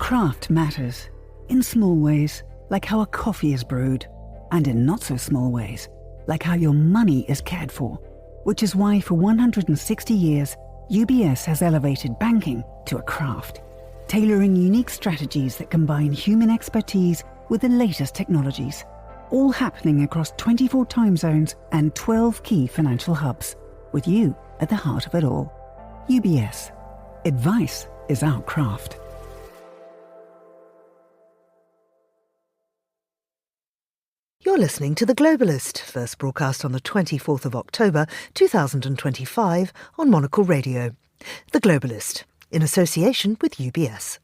Craft matters, in small ways, like how a coffee is brewed, and in not so small ways, like how your money is cared for, which is why for 160 years, UBS has elevated banking to a craft, tailoring unique strategies that combine human expertise with the latest technologies, all happening across 24 time zones and 12 key financial hubs, with you at the heart of it all. UBS. Advice is our craft. You're listening to The Globalist, first broadcast on the 24th of October 2025 on Monocle Radio. The Globalist, in association with UBS.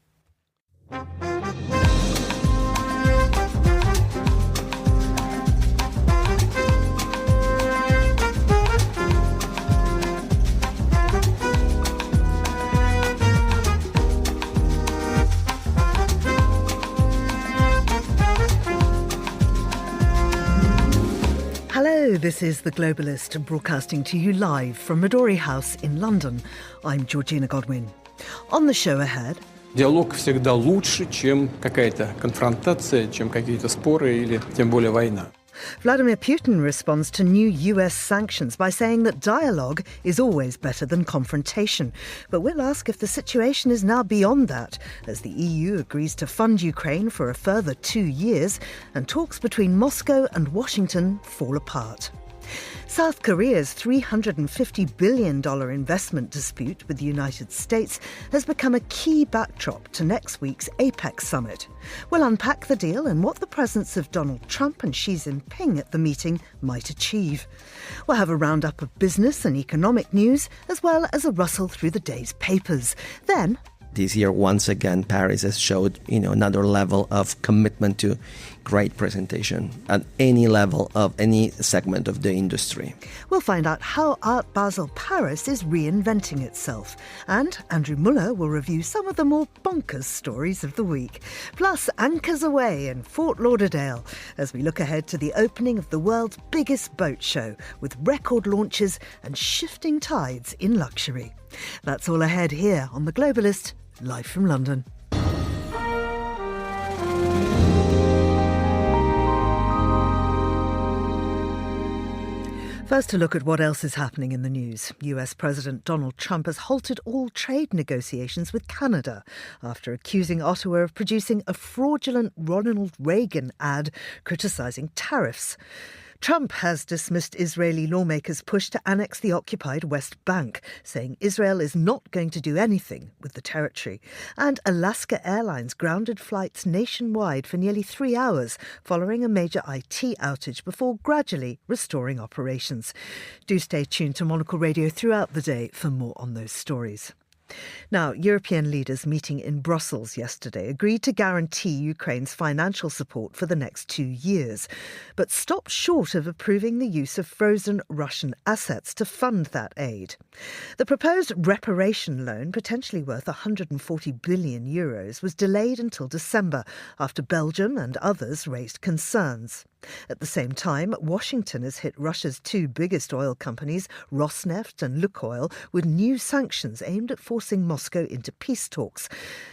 Hello, this is The Globalist, broadcasting to you live from Midori House in London. I'm Georgina Godwin. On the show ahead... Диалог всегда лучше, чем какая-то конфронтация, чем какие-то споры или тем более война. Vladimir Putin responds to new US sanctions by saying that dialogue is always better than confrontation. But we'll ask if the situation is now beyond that, as the EU agrees to fund Ukraine for a further 2 years and talks between Moscow and Washington fall apart. South Korea's $350 billion investment dispute with the United States has become a key backdrop to next week's APEC summit. We'll unpack the deal and what the presence of Donald Trump and Xi Jinping at the meeting might achieve. We'll have a roundup of business and economic news, as well as a rustle through the day's papers. Then... This year, once again, Paris has showed, another level of commitment to great presentation at any level of any segment of the industry. We'll find out how Art Basel Paris is reinventing itself. And Andrew Muller will review some of the more bonkers stories of the week. Plus, anchors away in Fort Lauderdale as we look ahead to the opening of the world's biggest boat show with record launches and shifting tides in luxury. That's all ahead here on The Globalist, live from London. First, a look at what else is happening in the news. US President Donald Trump has halted all trade negotiations with Canada after accusing Ottawa of producing a fraudulent Ronald Reagan ad criticising tariffs. Trump has dismissed Israeli lawmakers' push to annex the occupied West Bank, saying Israel is not going to do anything with the territory. And Alaska Airlines grounded flights nationwide for nearly 3 hours following a major IT outage before gradually restoring operations. Do stay tuned to Monocle Radio throughout the day for more on those stories. Now, European leaders meeting in Brussels yesterday agreed to guarantee Ukraine's financial support for the next 2 years, but stopped short of approving the use of frozen Russian assets to fund that aid. The proposed reparation loan, potentially worth €140 billion, was delayed until December after Belgium and others raised concerns. At the same time, Washington has hit Russia's 2 biggest oil companies, Rosneft and Lukoil, with new sanctions aimed at forcing Moscow into peace talks.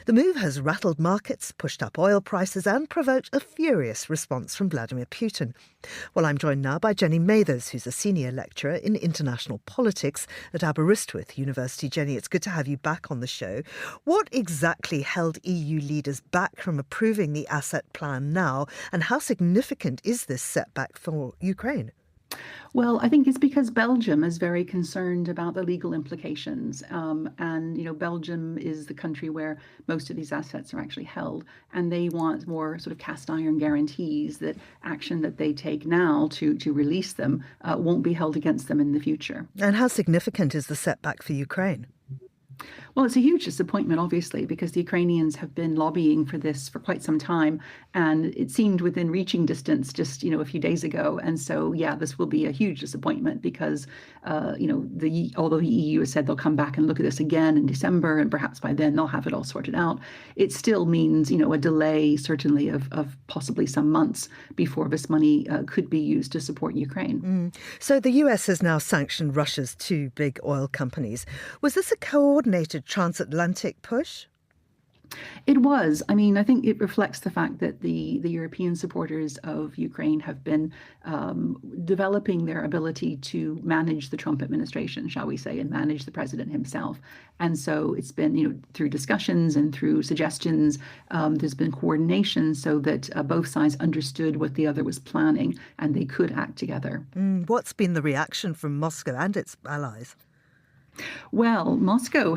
The move has rattled markets, pushed up oil prices and provoked a furious response from Vladimir Putin. Well, I'm joined now by Jenny Mathers, who's a senior lecturer in international politics at Aberystwyth University. Jenny, it's good to have you back on the show. What exactly held EU leaders back from approving the asset plan now, and how significant is this setback for Ukraine? Well, I think it's because Belgium is very concerned about the legal implications. Belgium is the country where most of these assets are actually held. And they want more sort of cast iron guarantees that action that they take now to release them won't be held against them in the future. And how significant is the setback for Ukraine? Well, it's a huge disappointment, obviously, because the Ukrainians have been lobbying for this for quite some time, and it seemed within reaching distance just, a few days ago. And so, this will be a huge disappointment because, although the EU has said they'll come back and look at this again in December, and perhaps by then they'll have it all sorted out, it still means, a delay, certainly, of possibly some months before this money could be used to support Ukraine. So the US has now sanctioned Russia's 2 big oil companies. Was this a coordinated transatlantic push? It was. I mean, I think it reflects the fact that the European supporters of Ukraine have been developing their ability to manage the Trump administration, shall we say, and manage the president himself. And so it's been, through discussions and through suggestions, there's been coordination so that both sides understood what the other was planning and they could act together. What's been the reaction from Moscow and its allies? Well, Moscow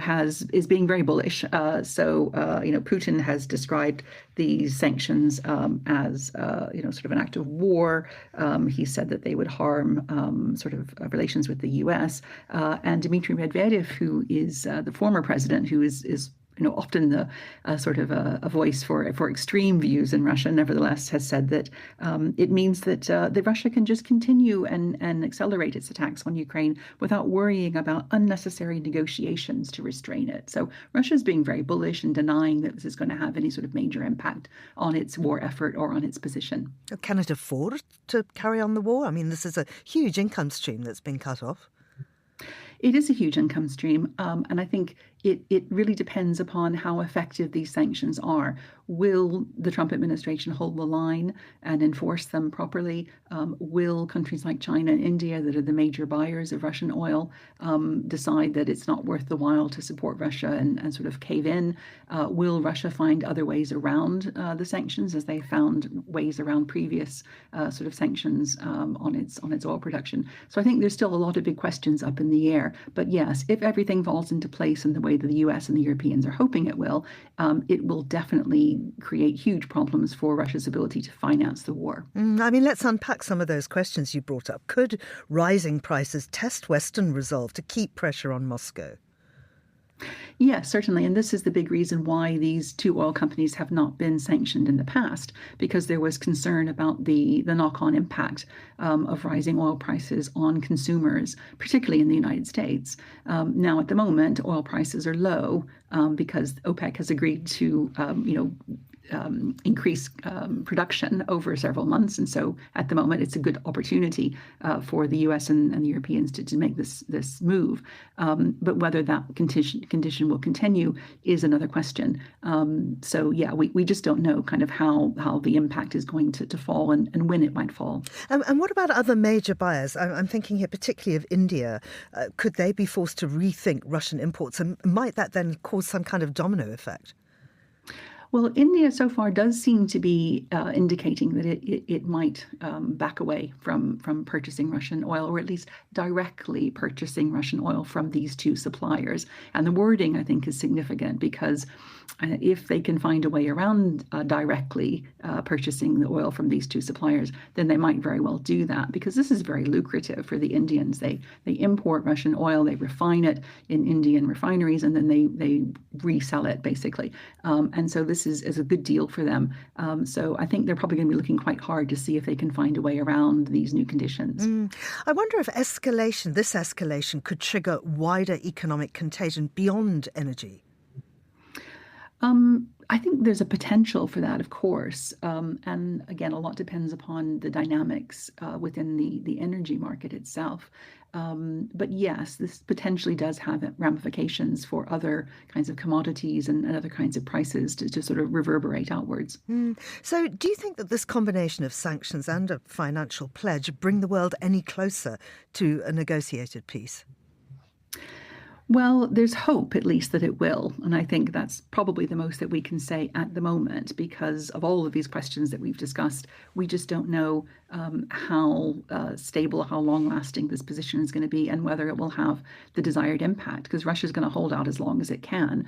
is being very bullish. Putin has described these sanctions as sort of an act of war. He said that they would harm relations with the U.S. And Dmitry Medvedev, who is the former president, who is often the a voice for extreme views in Russia, nevertheless has said that it means that Russia can just continue and accelerate its attacks on Ukraine without worrying about unnecessary negotiations to restrain it. So Russia's being very bullish and denying that this is going to have any sort of major impact on its war effort or on its position. Can it afford to carry on the war? I mean, this is a huge income stream that's been cut off. It is a huge income stream, and I think it really depends upon how effective these sanctions are. Will the Trump administration hold the line and enforce them properly? Will countries like China and India, that are the major buyers of Russian oil, decide that it's not worth the while to support Russia and sort of cave in? Will Russia find other ways around the sanctions, as they found ways around previous sanctions on its oil production? So I think there's still a lot of big questions up in the air. But yes, if everything falls into place in the way that the US and the Europeans are hoping it will definitely create huge problems for Russia's ability to finance the war. Let's unpack some of those questions you brought up. Could rising prices test Western resolve to keep pressure on Moscow? Yes, certainly. And this is the big reason why these two oil companies have not been sanctioned in the past, because there was concern about the knock-on impact of rising oil prices on consumers, particularly in the United States. Now, at the moment, oil prices are low because OPEC has agreed to, increase production over several months. And so at the moment, it's a good opportunity for the US and the Europeans to make this move. But whether that condition will continue is another question. We just don't know kind of how the impact is going to fall and when it might fall. And what about other major buyers? I'm thinking here particularly of India. Could they be forced to rethink Russian imports? And might that then cause some kind of domino effect? Well, India so far does seem to be indicating that it might back away from purchasing Russian oil, or at least directly purchasing Russian oil from these two suppliers. And the wording, I think, is significant because if they can find a way around directly purchasing the oil from these two suppliers, then they might very well do that, because this is very lucrative for the Indians. They import Russian oil, they refine it in Indian refineries, and then they resell it, basically. And so this is a good deal for them. So I think they're probably going to be looking quite hard to see if they can find a way around these new conditions. I wonder if this escalation could trigger wider economic contagion beyond energy. I think there's a potential for that, of course. And again, a lot depends upon the dynamics within the energy market itself. But yes, this potentially does have ramifications for other kinds of commodities and other kinds of prices to sort of reverberate outwards. So do you think that this combination of sanctions and a financial pledge bring the world any closer to a negotiated peace? Well, there's hope, at least, that it will. And I think that's probably the most that we can say at the moment, because of all of these questions that we've discussed. We just don't know how stable, how long-lasting this position is going to be, and whether it will have the desired impact, because Russia's going to hold out as long as it can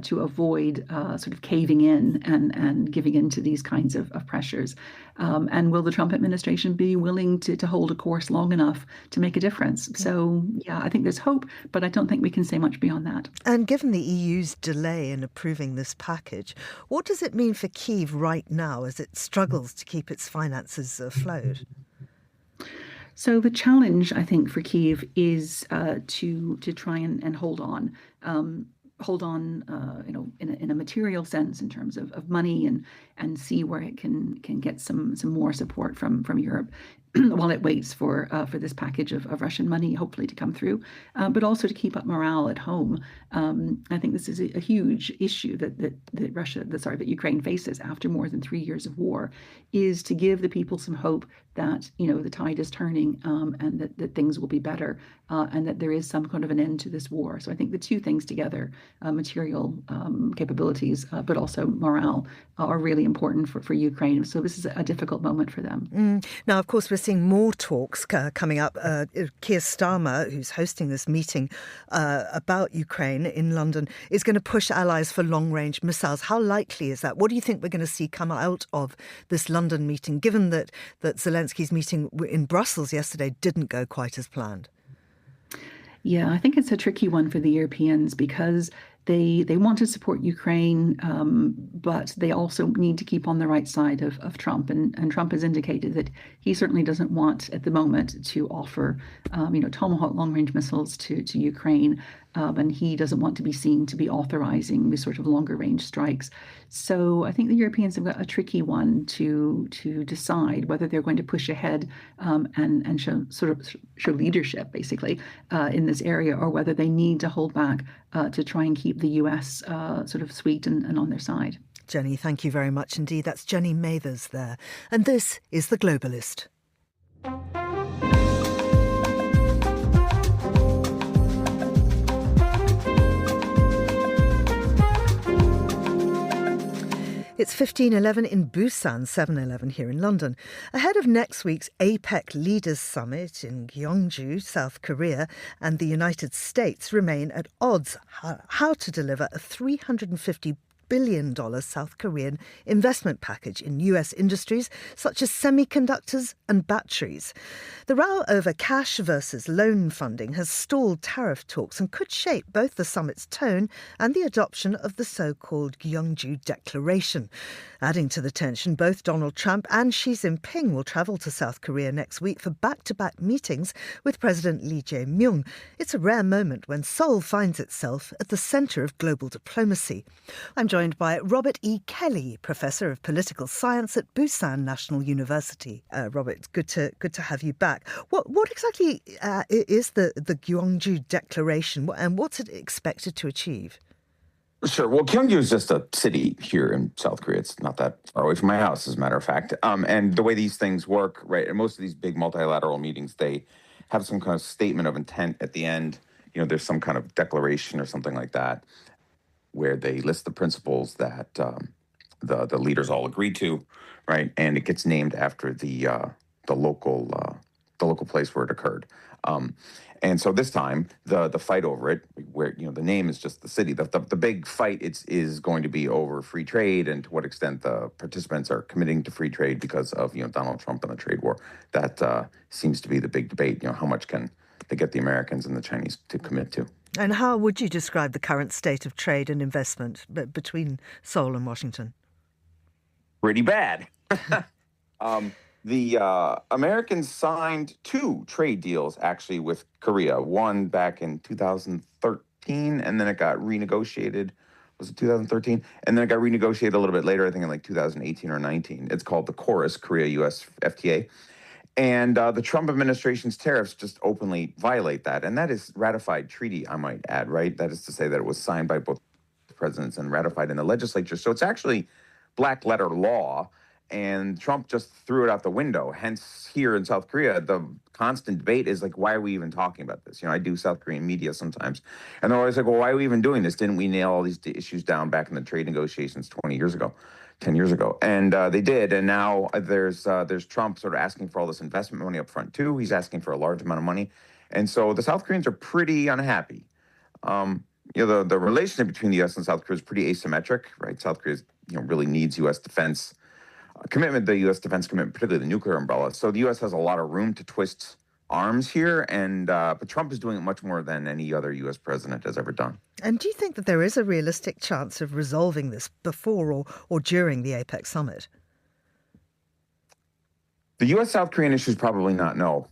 to avoid sort of caving in and giving in to these kinds of pressures. And will the Trump administration be willing to hold a course long enough to make a difference? So, yeah, I think there's hope, but I don't think we can say much beyond that. And given the EU's delay in approving this package, what does it mean for Kyiv right now as it struggles to keep its finances afloat? So the challenge, I think, for Kyiv is to try and hold on. In a material sense, in terms of money, and see where it can get some more support from Europe. while it waits for this package of Russian money, hopefully to come through, but also to keep up morale at home. I think this is a huge issue that Ukraine faces after more than 3 years of war, is to give the people some hope that the tide is turning, and that things will be better, and that there is some kind of an end to this war. So I think the two things together, material capabilities, but also morale, are really important for Ukraine. So this is a difficult moment for them. Now, of course, we're seeing more talks coming up. Keir Starmer, who's hosting this meeting about Ukraine in London, is going to push allies for long-range missiles. How likely is that? What do you think we're going to see come out of this London meeting, given that Zelensky's meeting in Brussels yesterday didn't go quite as planned? Yeah, I think it's a tricky one for the Europeans because they want to support Ukraine, but they also need to keep on the right side of Trump. And Trump has indicated that he certainly doesn't want at the moment to offer, Tomahawk long-range missiles to Ukraine. And he doesn't want to be seen to be authorizing these sort of longer-range strikes. So I think the Europeans have got a tricky one to decide whether they're going to push ahead and show leadership, basically, in this area, or whether they need to hold back to try and keep the US sort of sweet and on their side. Jenny, thank you very much indeed. That's Jenny Mathers there. And this is The Globalist. It's 15:11 in Busan, 7:11 here in London. Ahead of next week's APEC Leaders Summit in Gyeongju, South Korea, and the United States remain at odds how to deliver a $350 billion South Korean investment package in US industries such as semiconductors and batteries. The row over cash versus loan funding has stalled tariff talks and could shape both the summit's tone and the adoption of the so-called Gyeongju Declaration. Adding to the tension, both Donald Trump and Xi Jinping will travel to South Korea next week for back-to-back meetings with President Lee Jae-myung. It's a rare moment when Seoul finds itself at the centre of global diplomacy. I'm joined by Robert E. Kelly, Professor of Political Science at Busan National University. Robert, good to have you back. What exactly is the Gyeongju Declaration, and what's it expected to achieve? Sure. Well, Gyeongju is just a city here in South Korea. It's not that far away from my house, as a matter of fact. And the way these things work, right, and most of these big multilateral meetings, they have some kind of statement of intent at the end. There's some kind of declaration or something like that, where they list the principles that the leaders all agreed to, right? And it gets named after the local place where it occurred. And so this time, the fight over it, where the name is just the city, the big fight is going to be over free trade and to what extent the participants are committing to free trade because of Donald Trump and the trade war. That seems to be the big debate. How much can they get the Americans and the Chinese to commit to? And how would you describe the current state of trade and investment between Seoul and Washington? Pretty bad. The Americans signed 2 trade deals, actually, with Korea. One back in 2013, and then it got renegotiated. Was it 2013? And then it got renegotiated a little bit later, I think in like 2018 or 19. It's called the CORUS, Korea-U.S. FTA. And the Trump administration's tariffs just openly violate that. And that is ratified treaty, I might add, right? That is to say that it was signed by both presidents and ratified in the legislature. So it's actually black letter law. And Trump just threw it out the window. Hence, here in South Korea, the constant debate is like, why are we even talking about this? I do South Korean media sometimes. And they're always like, well, why are we even doing this? Didn't we nail all these issues down back in the trade negotiations 10 years ago? And they did. And now there's Trump sort of asking for all this investment money up front, too. He's asking for a large amount of money. And so the South Koreans are pretty unhappy. The relationship between the U.S. and South Korea is pretty asymmetric, right? South Korea really needs U.S. defense commitment, the U.S. defense commitment, particularly the nuclear umbrella. So the U.S. has a lot of room to twist arms here, but Trump is doing it much more than any other U.S. president has ever done. And do you think that there is a realistic chance of resolving this before or during the APEC summit? The U.S.-South Korean issue is probably not, no.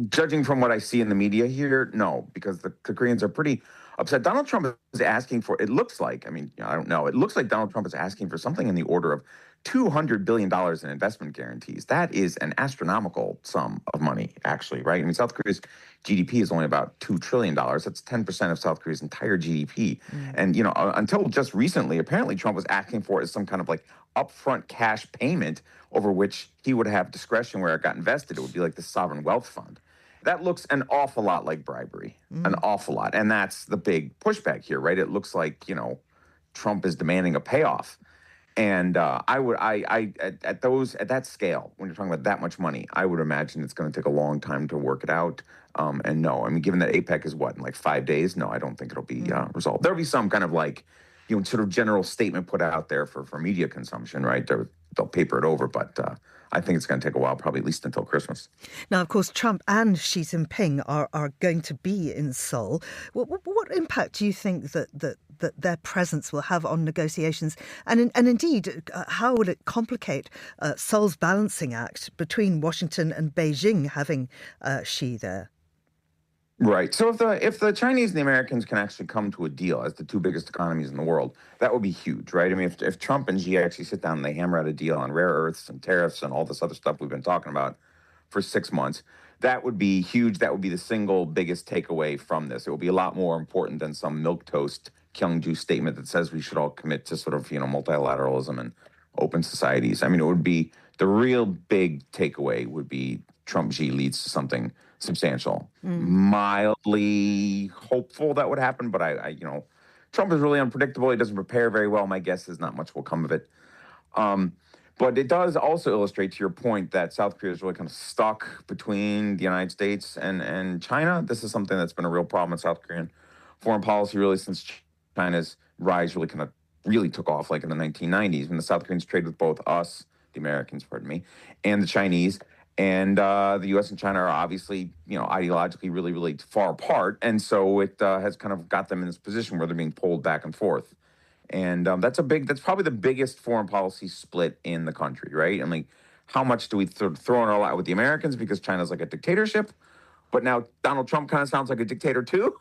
Judging from what I see in the media here, no, because the Koreans are pretty upset. Donald Trump is asking for, it looks like, I don't know, it looks like Donald Trump is asking for something in the order of $200 billion in investment guarantees. That is an astronomical sum of money, actually, right? I mean, South Korea's GDP is only about $2 trillion. That's 10% of South Korea's entire GDP. And, until just recently, apparently Trump was asking for it as some kind of like upfront cash payment over which he would have discretion where it got invested. It would be like the sovereign wealth fund. That looks an awful lot like bribery, an awful lot. And that's the big pushback here, right? It looks like, Trump is demanding a payoff. And at that scale, when you're talking about that much money, I would imagine it's going to take a long time to work it out. And no, I mean, given that APEC is in like 5 days, no, I don't think it'll be resolved. There'll be some kind of like, sort of general statement put out there for media consumption, right? They'll paper it over, but I think it's going to take a while, probably at least until Christmas. Now, of course, Trump and Xi Jinping are going to be in Seoul. What impact do you think that their presence will have on negotiations? And indeed, how will it complicate Seoul's balancing act between Washington and Beijing having Xi there? Right. So if the Chinese and the Americans can actually come to a deal as the two biggest economies in the world, that would be huge, right? I mean, if Trump and Xi actually sit down and they hammer out a deal on rare earths and tariffs and all this other stuff we've been talking about for 6 months, that would be huge. That would be the single biggest takeaway from this. It will be a lot more important than some milquetoast Kyungju statement that says we should all commit to sort of, multilateralism and open societies. I mean, it would be the real big takeaway would be Trump-Xi leads to something substantial. Mildly hopeful that would happen, but I Trump is really unpredictable. He doesn't prepare very well. My guess is not much will come of it. But it does also illustrate, to your point, that South Korea is really kind of stuck between the United States and China. This is something that's been a real problem in South Korean foreign policy really since China's rise really took off, like in the 1990s, when the South Koreans traded with both us, the Americans, pardon me, and the Chinese. And the U.S. and China are obviously, ideologically really, really far apart. And so it has kind of got them in this position where they're being pulled back and forth. And that's probably the biggest foreign policy split in the country, right? And like, how much do we throw in our lot with the Americans because China's like a dictatorship? But now Donald Trump kind of sounds like a dictator too.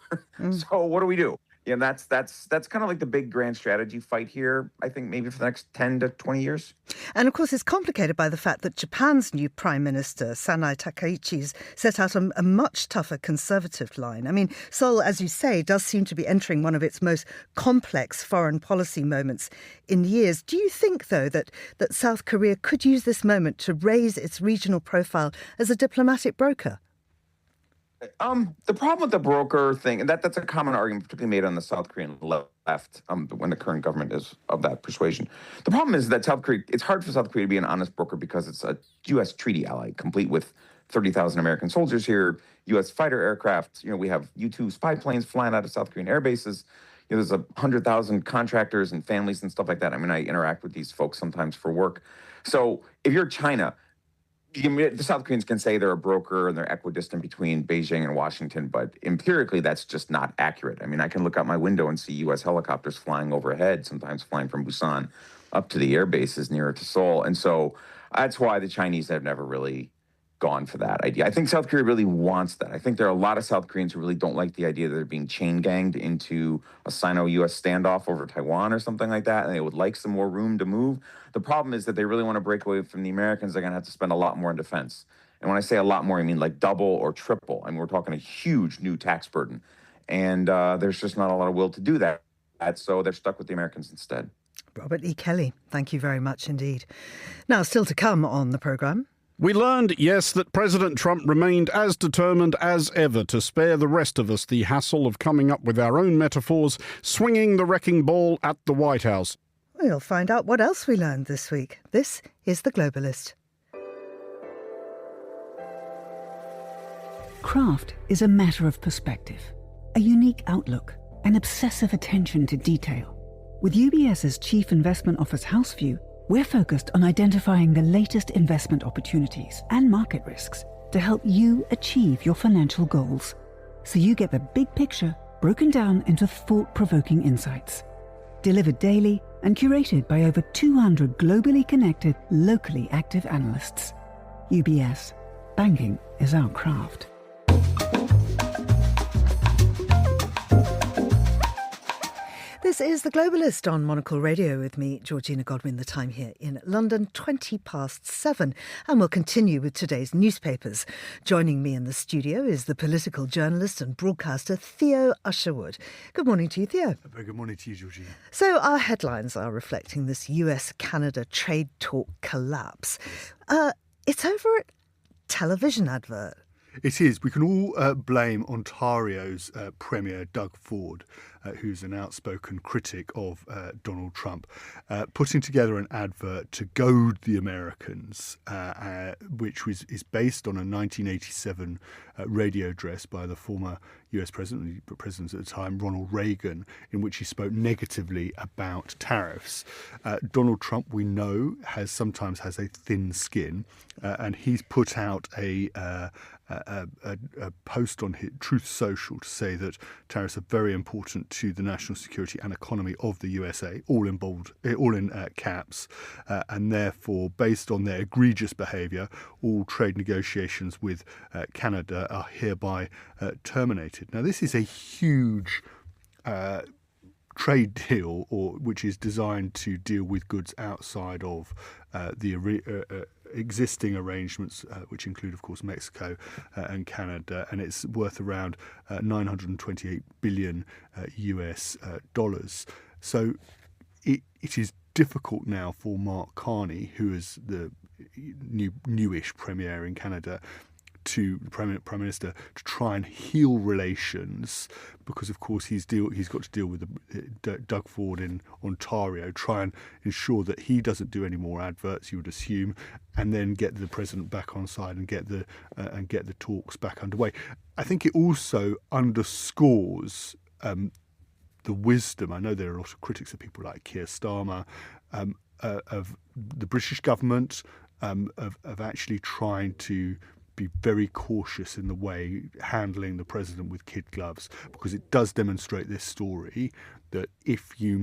So what do we do? That's kind of like the big grand strategy fight here, I think, maybe for the next 10 to 20 years. And of course, it's complicated by the fact that Japan's new Prime Minister, Sanai Takaichi's, set out a much tougher conservative line. I mean, Seoul, as you say, does seem to be entering one of its most complex foreign policy moments in years. Do you think, though, that South Korea could use this moment to raise its regional profile as a diplomatic broker? The problem with the broker thing, and that's a common argument particularly made on the South Korean left when the current government is of that persuasion. The problem is that South Korea, it's hard for South Korea to be an honest broker because it's a U.S. treaty ally, complete with 30,000 American soldiers here, U.S. fighter aircraft. We have U-2 spy planes flying out of South Korean air bases. There's 100,000 contractors and families and stuff like that. I mean, I interact with these folks sometimes for work. So if you're China, the South Koreans can say they're a broker and they're equidistant between Beijing and Washington, but empirically that's just not accurate. I mean, I can look out my window and see U.S. helicopters flying overhead, sometimes flying from Busan up to the air bases nearer to Seoul. And so that's why the Chinese have never really gone for that idea. I think South Korea really wants that. I think there are a lot of South Koreans who really don't like the idea that they're being chain ganged into a Sino-U.S. standoff over Taiwan or something like that, and they would like some more room to move. The problem is that they really want to break away from the Americans. They're going to have to spend a lot more on defense. And when I say a lot more, I mean like double or triple. I mean, we're talking a huge new tax burden. And there's just not a lot of will to do that. So they're stuck with the Americans instead. Robert E. Kelly, thank you very much indeed. Now, still to come on the programme. We learned, yes, that President Trump remained as determined as ever to spare the rest of us the hassle of coming up with our own metaphors, swinging the wrecking ball at the White House. We'll find out what else we learned this week. This is The Globalist. Craft is a matter of perspective, a unique outlook, an obsessive attention to detail. With UBS's Chief Investment Office House View, we're focused on identifying the latest investment opportunities and market risks to help you achieve your financial goals, so you get the big picture broken down into thought-provoking insights. Delivered daily and curated by over 200 globally connected, locally active analysts. UBS. Banking is our craft. This is The Globalist on Monocle Radio with me, Georgina Godwin. The time here in London, 7:20. And we'll continue with today's newspapers. Joining me in the studio is the political journalist and broadcaster Theo Usherwood. Good morning to you, Theo. A very good morning to you, Georgina. So our headlines are reflecting this US-Canada trade talk collapse. It's over at television advert. It is. We can all blame Ontario's Premier Doug Ford, who's an outspoken critic of Donald Trump, putting together an advert to goad the Americans, which is based on a 1987 radio address by the former US president at the time, Ronald Reagan, in which he spoke negatively about tariffs. Donald Trump, we know, sometimes has a thin skin, and he's put out a post on Truth Social to say that tariffs are very important to the national security and economy of the USA, all in caps, and therefore, based on their egregious behaviour, all trade negotiations with Canada are hereby terminated. Now, this is a huge trade deal, which is designed to deal with goods outside of the existing arrangements, which include, of course, Mexico and Canada, and it's worth around $928 billion US dollars. So it is difficult now for Mark Carney, who is the newish premier in Canada, to Prime Minister, to try and heal relations, because of course he's got to deal with Doug Ford in Ontario, try and ensure that he doesn't do any more adverts, you would assume, and then get the president back on side and get the talks back underway. I think it also underscores the wisdom. I know there are a lot of critics of people like Keir Starmer, of the British government, of actually trying to be very cautious in the way handling the president with kid gloves, because it does demonstrate this story that if you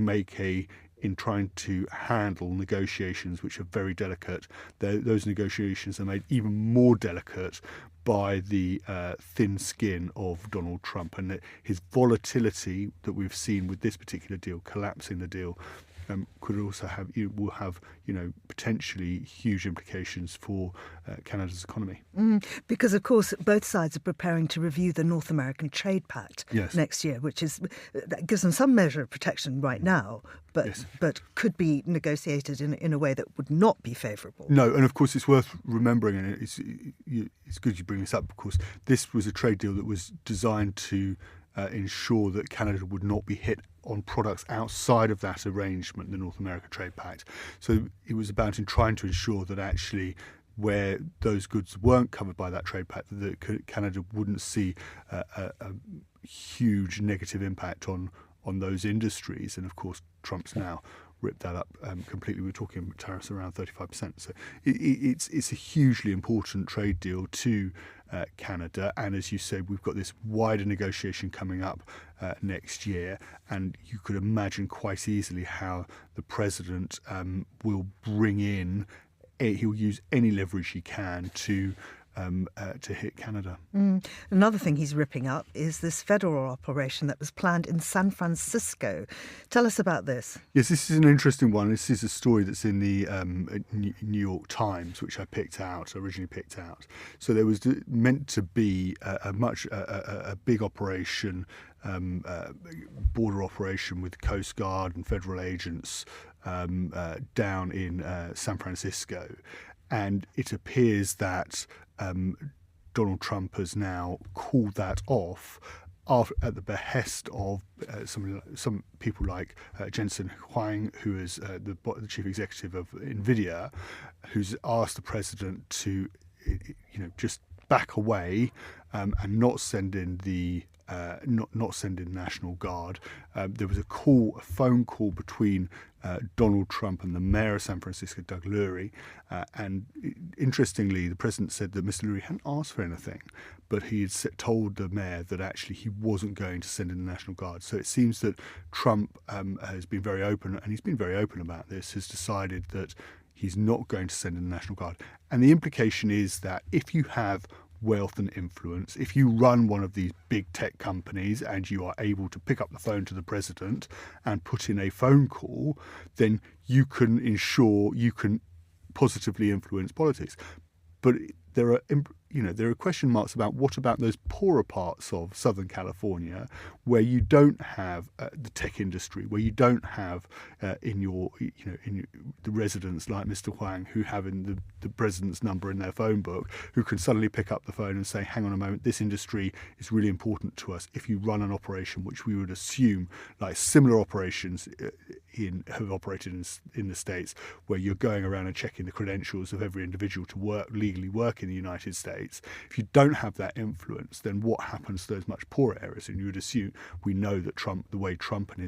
in trying to handle negotiations which are very delicate, those negotiations are made even more delicate by the thin skin of Donald Trump, and that his volatility that we've seen with this particular deal, collapsing the deal, will have potentially huge implications for Canada's economy. Because of course both sides are preparing to review the North American Trade Pact next year, that gives them some measure of protection right now, but could be negotiated in a way that would not be favourable. No, and of course it's worth remembering, and it's good you bring this up, because this was a trade deal that was designed to ensure that Canada would not be hit on products outside of that arrangement, the North American Trade Pact. So it was about trying to ensure that actually where those goods weren't covered by that trade pact, that Canada wouldn't see a huge negative impact on those industries. And of course, Trump's now ripped that up completely. We're talking tariffs around 35%. So it's a hugely important trade deal to Canada. And as you said, we've got this wider negotiation coming up next year. And you could imagine quite easily how the president will bring in, he'll use any leverage he can to hit Canada. Another thing he's ripping up is this federal operation that was planned in San Francisco. Tell us about this. Yes, this is an interesting one. This is a story that's in the New York Times, which I originally picked out. So there was meant to be a big operation, border operation with Coast Guard and federal agents down in San Francisco. And it appears that Donald Trump has now called that off at the behest of some people like Jensen Huang, who is the chief executive of NVIDIA, who's asked the president to just back away and not send in the not send in National Guard. There was a phone call between Donald Trump and the mayor of San Francisco, Doug Lurie, and interestingly, the president said that Mr. Lurie hadn't asked for anything, but he had told the mayor that actually he wasn't going to send in the National Guard. So it seems that Trump has been very open, and he's been very open about this, has decided that he's not going to send in the National Guard. And the implication is that if you have wealth and influence. If you run one of these big tech companies and you are able to pick up the phone to the president and put in a phone call, then you can ensure you can positively influence politics. But there are question marks about what about those poorer parts of Southern California where you don't have the tech industry, where you don't have in the residents like Mr. Huang who have in the president's number in their phone book, who can suddenly pick up the phone and say, hang on a moment, this industry is really important to us. If you run an operation which we would assume, like similar operations have operated in the States, where you're going around and checking the credentials of every individual to legally work in the United States. If you don't have that influence, then what happens to those much poorer areas? And you would assume, we know that the way Trump and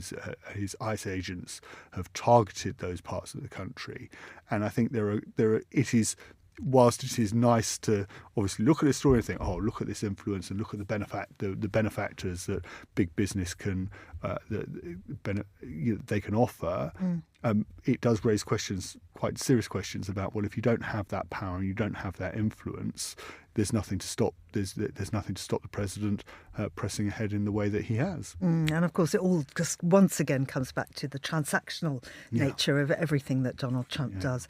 his ICE agents have targeted those parts of the country. And I think whilst it is nice to obviously look at this story and think, oh, look at this influence and look at the benefactors that big business can they can offer, it does raise questions, quite serious questions about, well, if you don't have that power and you don't have that influence, there's nothing to stop. There's nothing to stop the president pressing ahead in the way that he has. And of course, it all just once again comes back to the transactional nature of everything that Donald Trump does.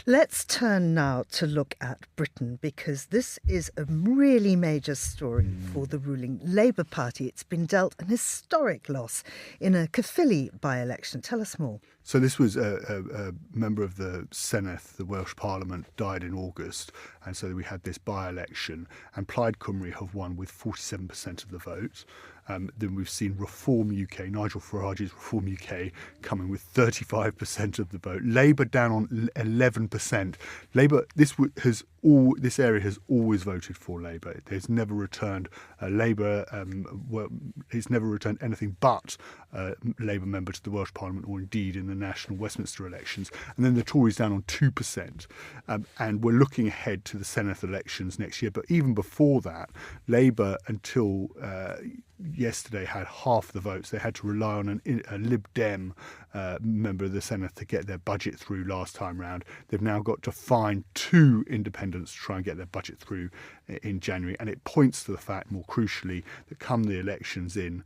Let's turn now to look at Britain, because this is a really major story for the ruling Labour Party. It's been dealt an historic loss in a Caerphilly by-election. Tell us more. So this was a member of the Senedd, the Welsh Parliament, died in August, and so we had this by-election, and Plaid Cymru have won with 47% of the vote. Then we've seen Reform UK, Nigel Farage's Reform UK, coming with 35% of the vote. Labour down on 11%. Labour, this area has always voted for Labour. It has never returned Labour. It's never returned anything but Labour member to the Welsh Parliament, or indeed in the national Westminster elections. And then the Tories down on 2%. And we're looking ahead to the Senedd elections next year. But even before that, Labour, until yesterday, had half the votes. They had to rely on a Lib Dem member of the Senedd to get their budget through last time round. They've now got to find 2 independents to try and get their budget through in January. And it points to the fact, more crucially, that come the elections in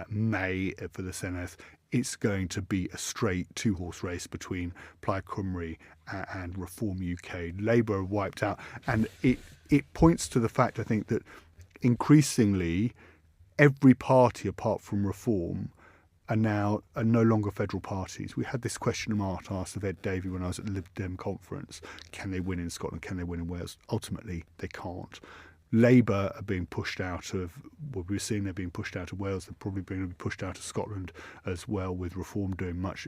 May for the Senedd, it's going to be a straight 2-horse race between Plaid Cymru and Reform UK. Labour are wiped out. And it points to the fact, I think, that increasingly every party apart from Reform are no longer federal parties. We had this question mark asked of Ed Davey when I was at the Lib Dem conference. Can they win in Scotland? Can they win in Wales? Ultimately, they can't. Labour are being pushed out of, well, we're seeing they're being pushed out of Wales. They're probably going to be pushed out of Scotland as well, with Reform doing much,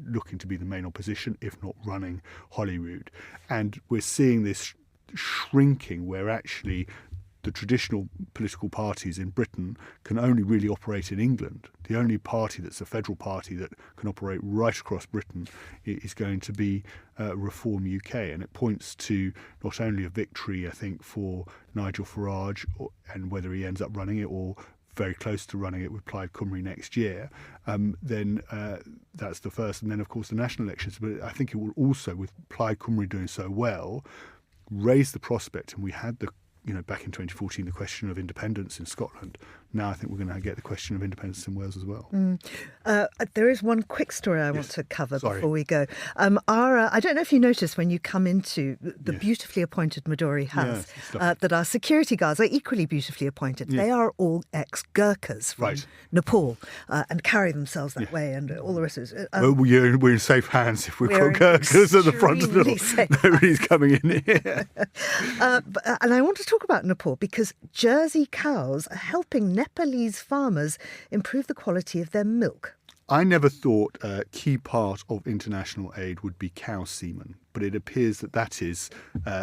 looking to be the main opposition, if not running Holyrood. And we're seeing this shrinking where actually the traditional political parties in Britain can only really operate in England. The only party that's a federal party that can operate right across Britain is going to be Reform UK. And it points to not only a victory, I think, for Nigel Farage, and whether he ends up running it or very close to running it with Plaid Cymru next year, then that's the first. And then, of course, the national elections. But I think it will also, with Plaid Cymru doing so well, raise the prospect. And we had back in 2014, the question of independence in Scotland. Now I think we're going to get the question of independence in Wales as well. There is one quick story I want to cover before we go. I don't know if you noticed when you come into the beautifully appointed Midori House that our security guards are equally beautifully appointed. They are all ex-Gurkhas from Nepal and carry themselves that way, and all the rest of it. We're in safe hands if we've got Gurkhas at the front of the door. Nobody's coming in here. And I want to talk about Nepal because Jersey cows are helping Nepalese farmers improve the quality of their milk. I never thought a key part of international aid would be cow semen, but it appears that is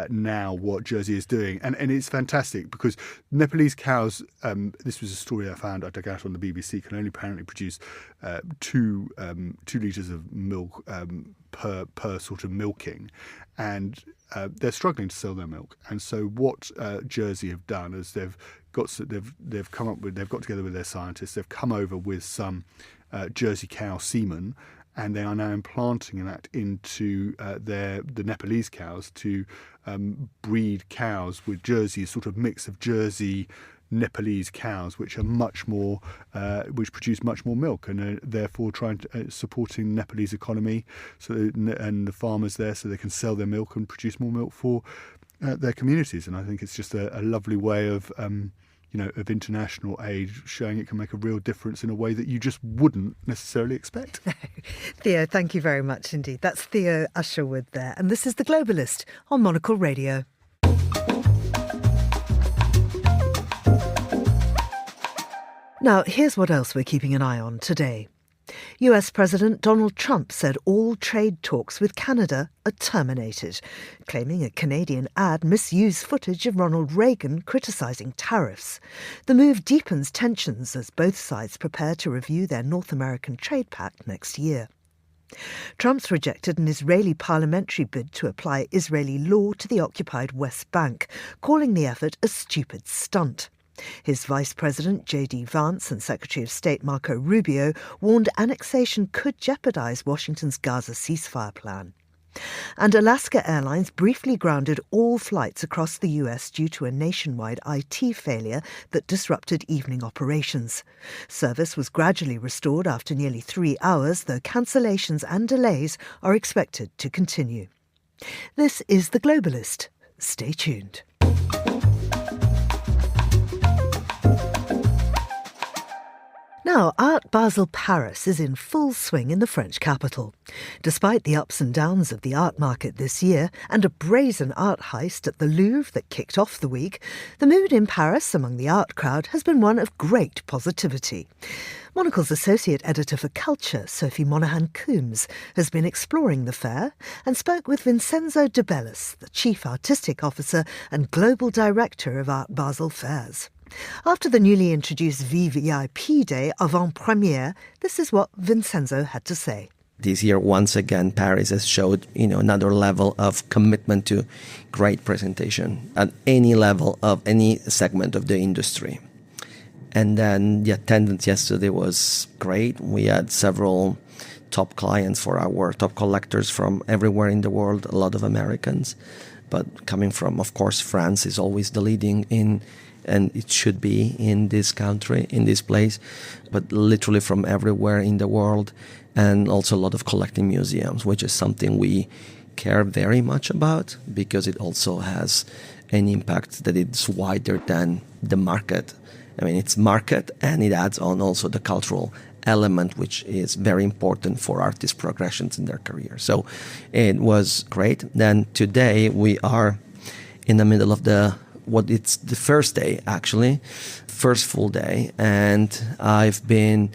now what Jersey is doing. And it's fantastic because Nepalese cows, this was a story I dug out on the BBC, can only apparently produce 2 litres of milk per sort of milking. And they're struggling to sell their milk. And so what Jersey have done is they've got together with their scientists, they've come over with some Jersey cow semen, and they are now implanting that into the Nepalese cows to breed cows with Jersey, a sort of mix of Jersey Nepalese cows, which are much more, which produce much more milk, and are therefore supporting the Nepalese economy, and the farmers there, so they can sell their milk and produce more milk for their communities. And I think it's just a lovely way of of international aid, showing it can make a real difference in a way that you just wouldn't necessarily expect. Theo, thank you very much indeed. That's Theo Usherwood there, and this is The Globalist on Monocle Radio. Now, here's what else we're keeping an eye on today. US President Donald Trump said all trade talks with Canada are terminated, claiming a Canadian ad misused footage of Ronald Reagan criticising tariffs. The move deepens tensions as both sides prepare to review their North American trade pact next year. Trump's rejected an Israeli parliamentary bid to apply Israeli law to the occupied West Bank, calling the effort a stupid stunt. His Vice President J.D. Vance and Secretary of State Marco Rubio warned annexation could jeopardise Washington's Gaza ceasefire plan. And Alaska Airlines briefly grounded all flights across the US due to a nationwide IT failure that disrupted evening operations. Service was gradually restored after nearly 3 hours, though cancellations and delays are expected to continue. This is The Globalist. Stay tuned. Now, Art Basel Paris is in full swing in the French capital. Despite the ups and downs of the art market this year and a brazen art heist at the Louvre that kicked off the week, the mood in Paris among the art crowd has been one of great positivity. Monocle's associate editor for culture, Sophie Monaghan-Coombs, has been exploring the fair and spoke with Vincenzo De Bellis, the chief artistic officer and global director of Art Basel Fairs. After the newly introduced VVIP Day avant-première, this is what Vincenzo had to say. This year, once again, Paris has showed, another level of commitment to great presentation at any level of any segment of the industry. And then the attendance yesterday was great. We had several top clients for our top collectors from everywhere in the world, a lot of Americans. But coming from, of course, France is always the leading in, and it should be in this country, in this place, but literally from everywhere in the world, and also a lot of collecting museums, which is something we care very much about because it also has an impact that it's wider than the market. I mean, it's market, and it adds on also the cultural element, which is very important for artists' progressions in their career. So it was great. Then today we are in the middle of it's the first day, actually, first full day. And I've been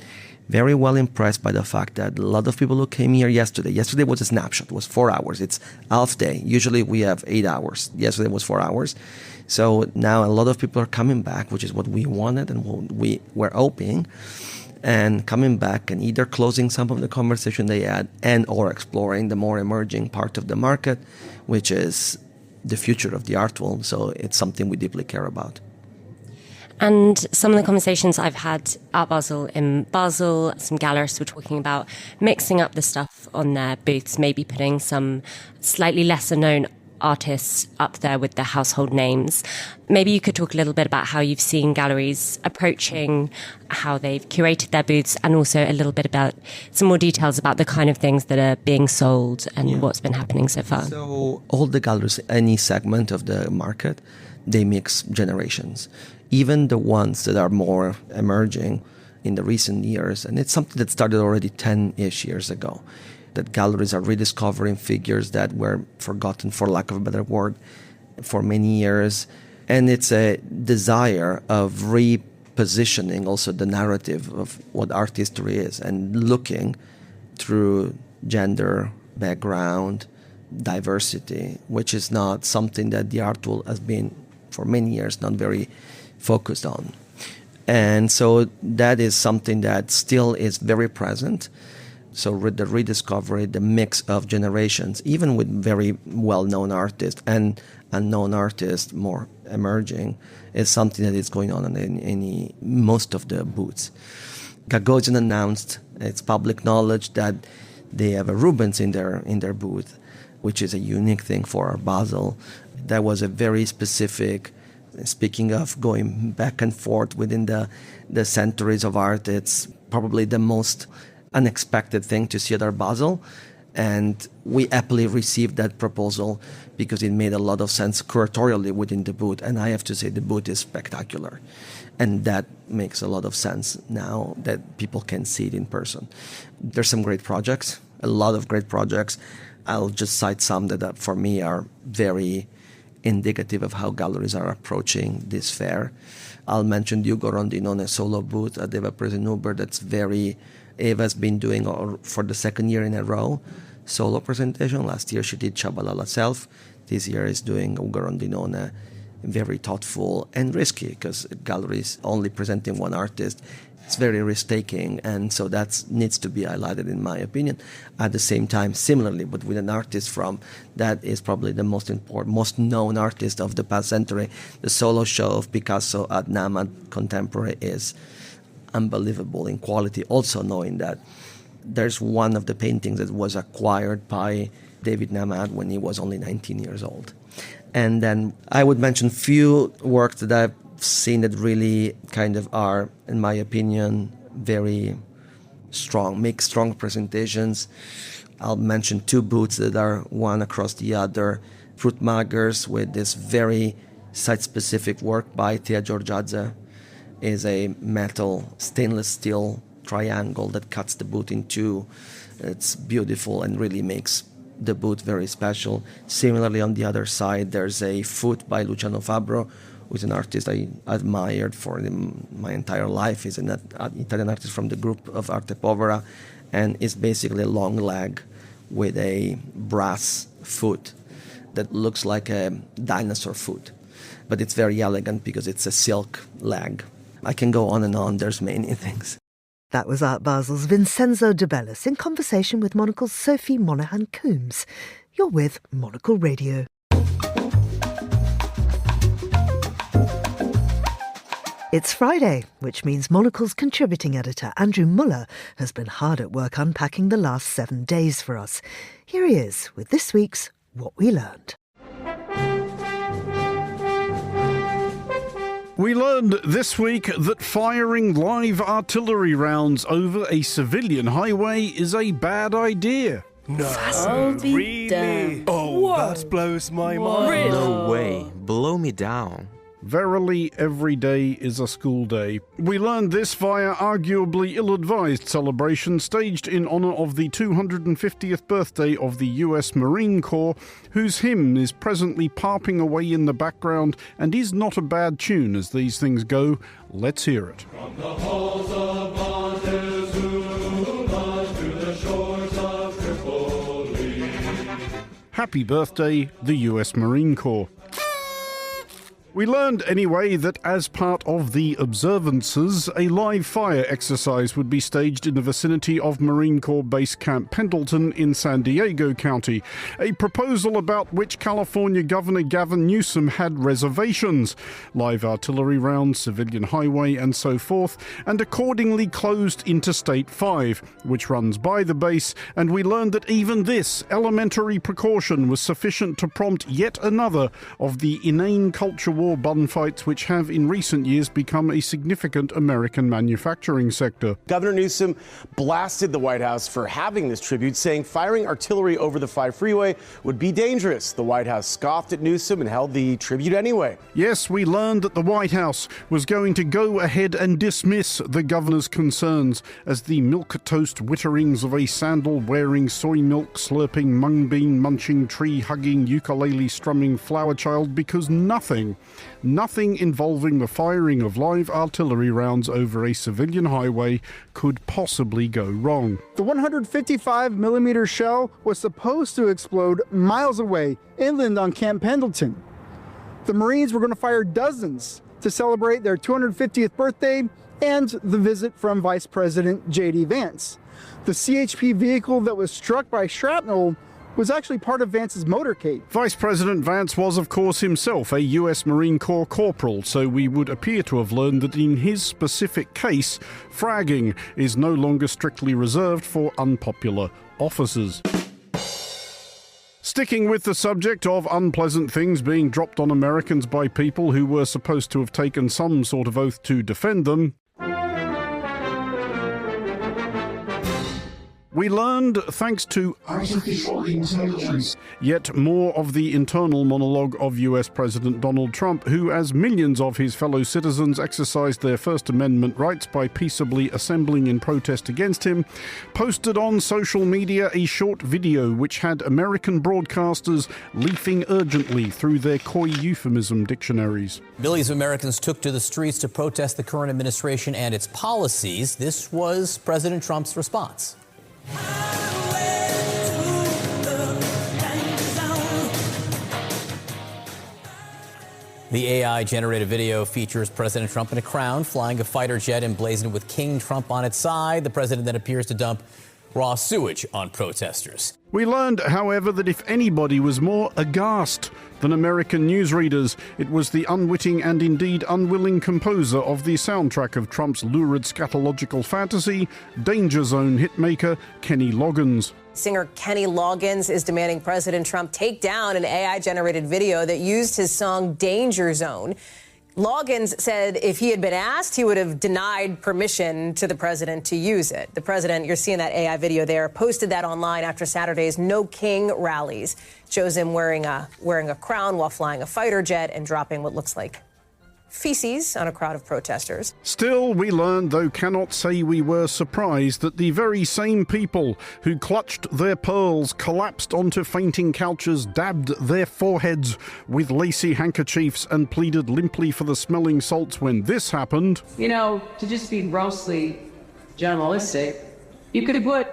very well impressed by the fact that a lot of people who came here yesterday was a snapshot, it was 4 hours. It's half day. Usually we have 8 hours. Yesterday was 4 hours. So now a lot of people are coming back, which is what we wanted and what we were hoping, and coming back and either closing some of the conversation they had and or exploring the more emerging part of the market, which is the future of the art world. So it's something we deeply care about. And some of the conversations I've had at Basel in Basel, some gallerists were talking about mixing up the stuff on their booths, maybe putting some slightly lesser known artists up there with their household names. Maybe you could talk a little bit about how you've seen galleries approaching, how they've curated their booths, and also a little bit about some more details about the kind of things that are being sold and what's been happening so far. So all the galleries, any segment of the market, they mix generations. Even the ones that are more emerging in the recent years, and it's something that started already 10-ish years ago, that galleries are rediscovering figures that were forgotten, for lack of a better word, for many years. And it's a desire of repositioning also the narrative of what art history is and looking through gender, background, diversity, which is not something that the art world has been for many years not very focused on. And so that is something that still is very present. So the rediscovery, the mix of generations, even with very well-known artists and unknown artists, more emerging, is something that is going on in most of the booths. Gagosian announced, it's public knowledge, that They have a Rubens in their booth, which is a unique thing for Art Basel. That was a very specific. Speaking of going back and forth within the centuries of art, it's probably the most unexpected thing to see at Art Basel. And we happily received that proposal because it made a lot of sense curatorially within the booth. And I have to say the booth is spectacular. And that makes a lot of sense now that people can see it in person. There's some great projects, a lot of great projects. I'll just cite some that for me are very indicative of how galleries are approaching this fair. I'll mention Ugo Rondinone's solo booth at Eva Presenuber. That's very... Eva's been doing for the second year in a row solo presentation. Last year she did Chabalala Self. This year is doing Ugo Rondinone. Very thoughtful and risky because galleries only presenting one artist. It's very risk-taking, and so that needs to be highlighted, in my opinion. At the same time, similarly, but with an artist that is probably the most important, most known artist of the past century, the solo show of Picasso at NAMAD Contemporary is unbelievable in quality, also knowing that there's one of the paintings that was acquired by David Namad when he was only 19 years old. And then I would mention few works that I've seen that really kind of are, in my opinion, very strong, make strong presentations. I'll mention two booths that are one across the other. Fruit Maggers with this very site-specific work by Thea Georgiadze is a metal stainless steel triangle that cuts the booth in two. It's beautiful and really makes the booth very special. Similarly, on the other side, there's a foot by Luciano Fabbro, who's an artist I admired for my entire life. He's an Italian artist from the group of Arte Povera, and is basically a long leg with a brass foot that looks like a dinosaur foot. But it's very elegant because it's a silk leg. I can go on and on. There's many things. That was Art Basel's Vincenzo de Bellis in conversation with Monocle's Sophie Monaghan-Coombs. You're with Monocle Radio. It's Friday, which means Monocle's contributing editor Andrew Muller has been hard at work unpacking the last 7 days for us. Here he is with this week's What We Learned. We learned this week that firing live artillery rounds over a civilian highway is a bad idea. No, I'll be really? damned. Oh, Whoa. that blows my mind. Really? No way. Blow me down. Verily, every day is a school day. We learned this via arguably ill-advised celebration staged in honour of the 250th birthday of the US Marine Corps, whose hymn is presently parping away in the background and is not a bad tune as these things go. Let's hear it. From the halls of Montezuma to the shores of Tripoli. Happy birthday, the US Marine Corps. We learned anyway that as part of the observances, a live fire exercise would be staged in the vicinity of Marine Corps Base Camp Pendleton in San Diego County, a proposal about which California Governor Gavin Newsom had reservations. Live artillery rounds, civilian highway and so forth, and accordingly closed Interstate 5, which runs by the base, and we learned that even this elementary precaution was sufficient to prompt yet another of the inane culture war bun fights which have in recent years become a significant American manufacturing sector. Governor Newsom blasted the White House for having this tribute, saying firing artillery over the 5 freeway would be dangerous. The White House scoffed at Newsom and held the tribute anyway. Yes, we learned that the White House was going to go ahead and dismiss the governor's concerns as the milquetoast witterings of a sandal-wearing, soy milk slurping, mung bean munching, tree-hugging, ukulele-strumming flower child, because nothing involving the firing of live artillery rounds over a civilian highway could possibly go wrong. The 155mm shell was supposed to explode miles away, inland on Camp Pendleton. The Marines were going to fire dozens to celebrate their 250th birthday and the visit from Vice President J.D. Vance. The CHP vehicle that was struck by shrapnel was actually part of Vance's motorcade. Vice President Vance was, of course, himself a US Marine Corps corporal, so we would appear to have learned that in his specific case, fragging is no longer strictly reserved for unpopular officers. Sticking with the subject of unpleasant things being dropped on Americans by people who were supposed to have taken some sort of oath to defend them, we learned, thanks to artificial intelligence, yet more of the internal monologue of US President Donald Trump, who, as millions of his fellow citizens exercised their First Amendment rights by peaceably assembling in protest against him, posted on social media a short video which had American broadcasters leafing urgently through their coy euphemism dictionaries. Millions of Americans took to the streets to protest the current administration and its policies. This was President Trump's response. The AI-generated video features President Trump in a crown, flying a fighter jet emblazoned with King Trump on its side. The president then appears to dump raw sewage on protesters. We learned, however, that if anybody was more aghast than American newsreaders, it was the unwitting and indeed unwilling composer of the soundtrack of Trump's lurid scatological fantasy, Danger Zone hitmaker Kenny Loggins. Singer Kenny Loggins is demanding President Trump take down an AI-generated video that used his song Danger Zone. Loggins said if he had been asked, he would have denied permission to the president to use it. The president, you're seeing that AI video there, posted that online after Saturday's No King rallies. It shows him wearing a crown while flying a fighter jet and dropping what looks like feces on a crowd of protesters. Still, we learned, though cannot say we were surprised, that the very same people who clutched their pearls, collapsed onto fainting couches, dabbed their foreheads with lacy handkerchiefs and pleaded limply for the smelling salts when this happened. You know, to just be grossly journalistic, you could have put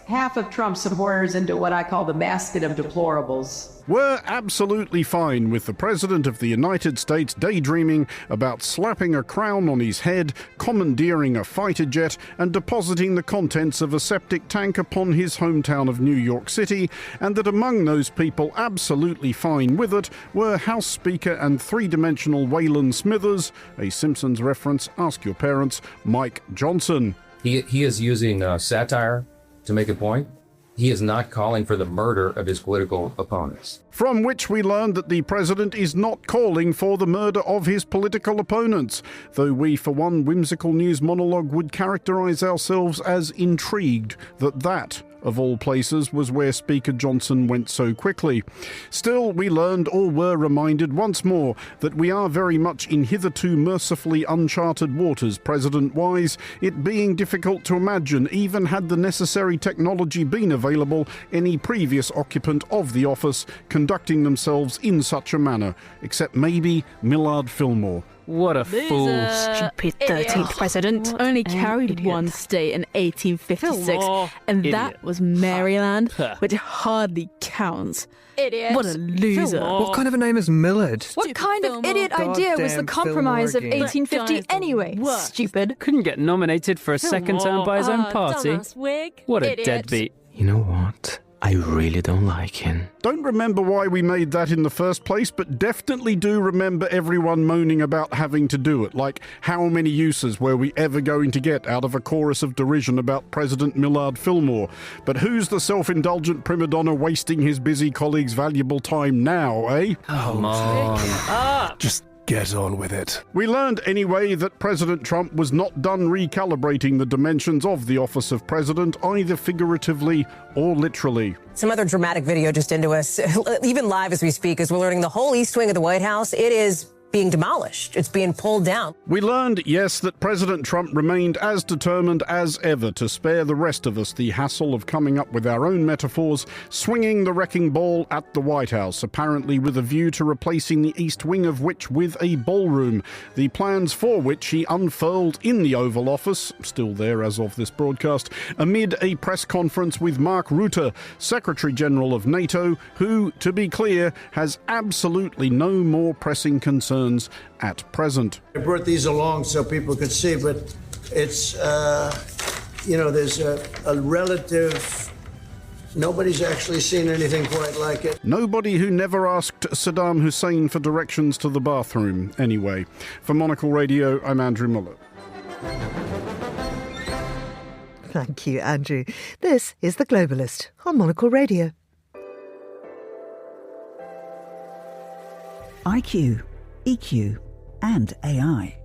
half of Trump's supporters into what I call the basket of deplorables. We're absolutely fine with the President of the United States daydreaming about slapping a crown on his head, commandeering a fighter jet, and depositing the contents of a septic tank upon his hometown of New York City, and that among those people absolutely fine with it were House Speaker and three-dimensional Waylon Smithers, a Simpsons reference, ask your parents, Mike Johnson. He is using satire to make a point. He is not calling for the murder of his political opponents. From which we learned that the president is not calling for the murder of his political opponents, though we, for one whimsical news monologue, would characterize ourselves as intrigued that of all places, was where Speaker Johnson went so quickly. Still, we learned, or were reminded once more, that we are very much in hitherto mercifully uncharted waters President-wise, it being difficult to imagine, even had the necessary technology been available, any previous occupant of the office conducting themselves in such a manner, except maybe Millard Fillmore. What a fool. Stupid 13th president only carried one state in 1856, and that was Maryland, which hardly counts. Idiot. What a loser. What kind of a name is Millard? What kind of idiot idea was the compromise of 1850 anyway? Stupid. Couldn't get nominated for a second term by his own party. What a deadbeat. You know what? I really don't like him. Don't remember why we made that in the first place, but definitely do remember everyone moaning about having to do it. Like, how many uses were we ever going to get out of a chorus of derision about President Millard Fillmore? But who's the self-indulgent prima donna wasting his busy colleagues' valuable time now, eh? Come on. Just get on with it. We learned anyway that President Trump was not done recalibrating the dimensions of the office of president, either figuratively or literally. Some other dramatic video just into us, even live as we speak, as we're learning the whole East Wing of the White House, it is being demolished. It's being pulled down. We learned, yes, that President Trump remained as determined as ever to spare the rest of us the hassle of coming up with our own metaphors, swinging the wrecking ball at the White House, apparently with a view to replacing the East Wing of which with a ballroom, the plans for which he unfurled in the Oval Office, still there as of this broadcast, amid a press conference with Mark Rutte, Secretary General of NATO, who, to be clear, has absolutely no more pressing concerns at present. I brought these along so people could see, but it's, there's a relative Nobody's actually seen anything quite like it. Nobody who never asked Saddam Hussein for directions to the bathroom, anyway. For Monocle Radio, I'm Andrew Muller. Thank you, Andrew. This is The Globalist on Monocle Radio. IQ, EQ, and AI.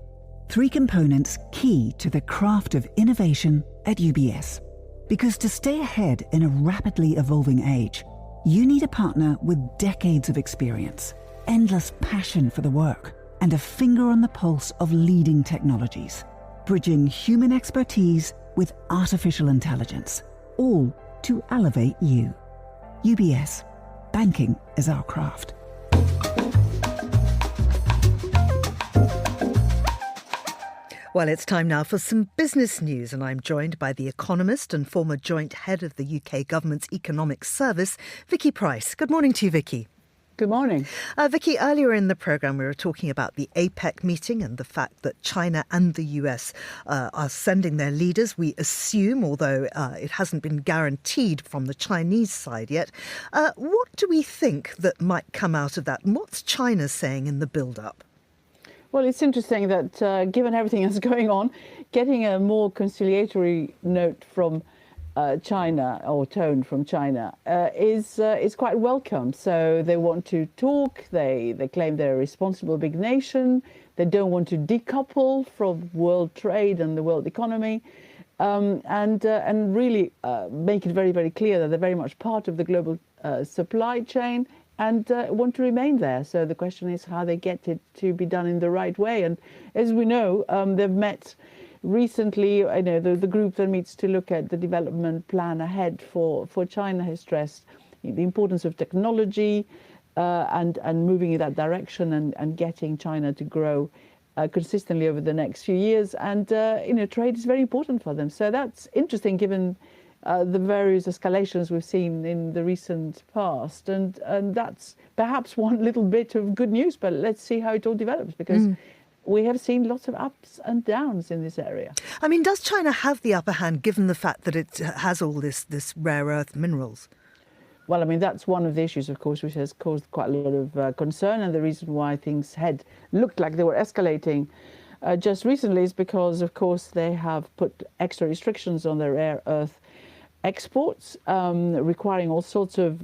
3 components key to the craft of innovation at UBS. Because to stay ahead in a rapidly evolving age, you need a partner with decades of experience, endless passion for the work, and a finger on the pulse of leading technologies, bridging human expertise with artificial intelligence, all to elevate you. UBS. Banking is our craft. Well, it's time now for some business news, and I'm joined by the economist and former joint head of the UK government's economic service, Vicky Price. Good morning to you, Vicky. Good morning. Vicky, earlier in the programme we were talking about the APEC meeting and the fact that China and the US are sending their leaders, we assume, although it hasn't been guaranteed from the Chinese side yet. What do we think that might come out of that? And what's China saying in the build-up? Well, it's interesting that given everything that's going on, getting a more conciliatory note from China, or tone from China, is quite welcome. So they want to talk. They claim they're a responsible big nation. They don't want to decouple from world trade and the world economy, and really make it very, very clear that they're very much part of the global supply chain, and want to remain there. So the question is how they get it to be done in the right way. And as we know, they've met recently. I know the group that meets to look at the development plan ahead for China has stressed the importance of technology and moving in that direction and getting China to grow consistently over the next few years. And trade is very important for them. So that's interesting given the various escalations we've seen in the recent past, and that's perhaps one little bit of good news. But let's see how it all develops, because we have seen lots of ups and downs in this area. I mean, does China have the upper hand given the fact that it has all this rare earth minerals? Well, I mean, that's one of the issues, of course, which has caused quite a lot of concern, and the reason why things had looked like they were escalating just recently is because, of course, they have put extra restrictions on their rare earth exports, requiring all sorts of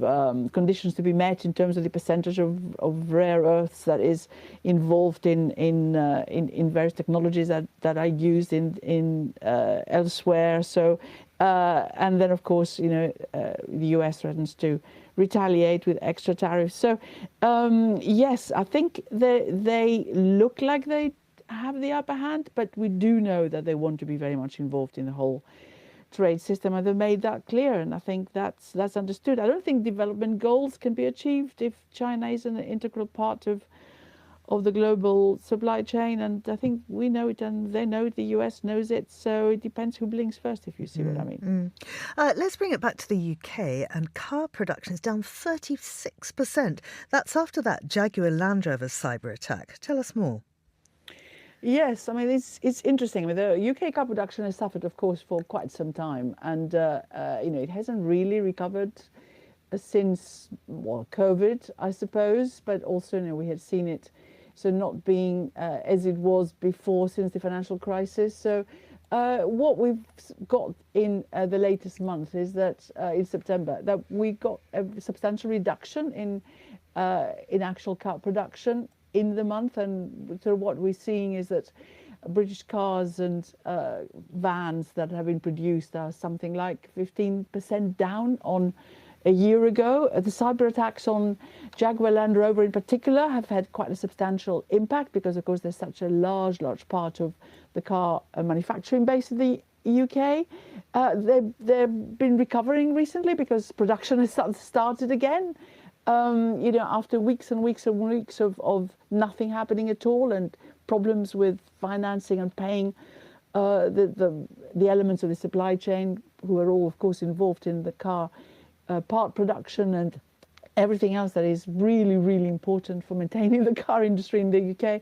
conditions to be met in terms of the percentage of rare earths that is involved in various technologies that are used in elsewhere. So, and then of course, the US threatens to retaliate with extra tariffs. So, yes, I think they look like they have the upper hand, but we do know that they want to be very much involved in the whole trade system, and they've made that clear, and I think that's understood. I don't think development goals can be achieved if China is an integral part of the global supply chain, and I think we know it and they know it, the US knows it, so it depends who blinks first, if you see what I mean. Let's bring it back to the UK, and car production is down 36%. That's after that Jaguar Land Rover cyber attack. Tell us more. Yes, I mean, it's interesting. I mean, the UK car production has suffered, of course, for quite some time, and it hasn't really recovered since COVID, I suppose. But also, we had seen it not being as it was before since the financial crisis. So, what we've got in the latest month is that in September that we got a substantial reduction in actual car production in the month, and so what we're seeing is that British cars and vans that have been produced are something like 15% down on a year ago. The cyber attacks on Jaguar Land Rover in particular have had quite a substantial impact because, of course, there's such a large part of the car manufacturing base in the UK. They've been recovering recently because production has started again. After weeks and weeks and weeks of nothing happening at all and problems with financing and paying the elements of the supply chain, who are all, of course, involved in the car part production and everything else that is really, really important for maintaining the car industry in the UK.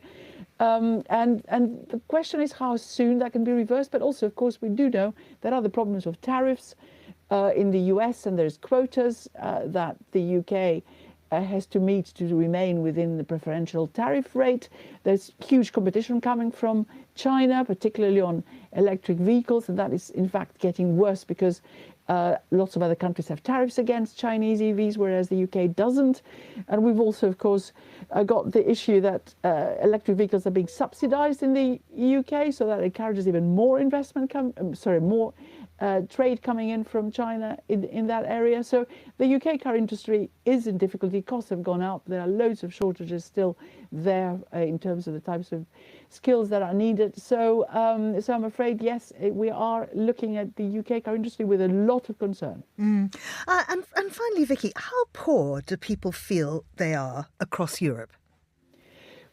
And the question is how soon that can be reversed. But also, of course, we do know there are the problems of tariffs. in the US, and there's quotas that the UK has to meet to remain within the preferential tariff rate. There's huge competition coming from China, particularly on electric vehicles, and that is in fact getting worse because lots of other countries have tariffs against Chinese EVs, whereas the UK doesn't. And we've also, of course, got the issue that electric vehicles are being subsidized in the UK, so that encourages even more investment, more trade coming in from China in that area. So the UK car industry is in difficulty. Costs have gone up. There are loads of shortages still there in terms of the types of skills that are needed. So, so I'm afraid, yes, we are looking at the UK car industry with a lot of concern. And finally, Vicky, how poor do people feel they are across Europe?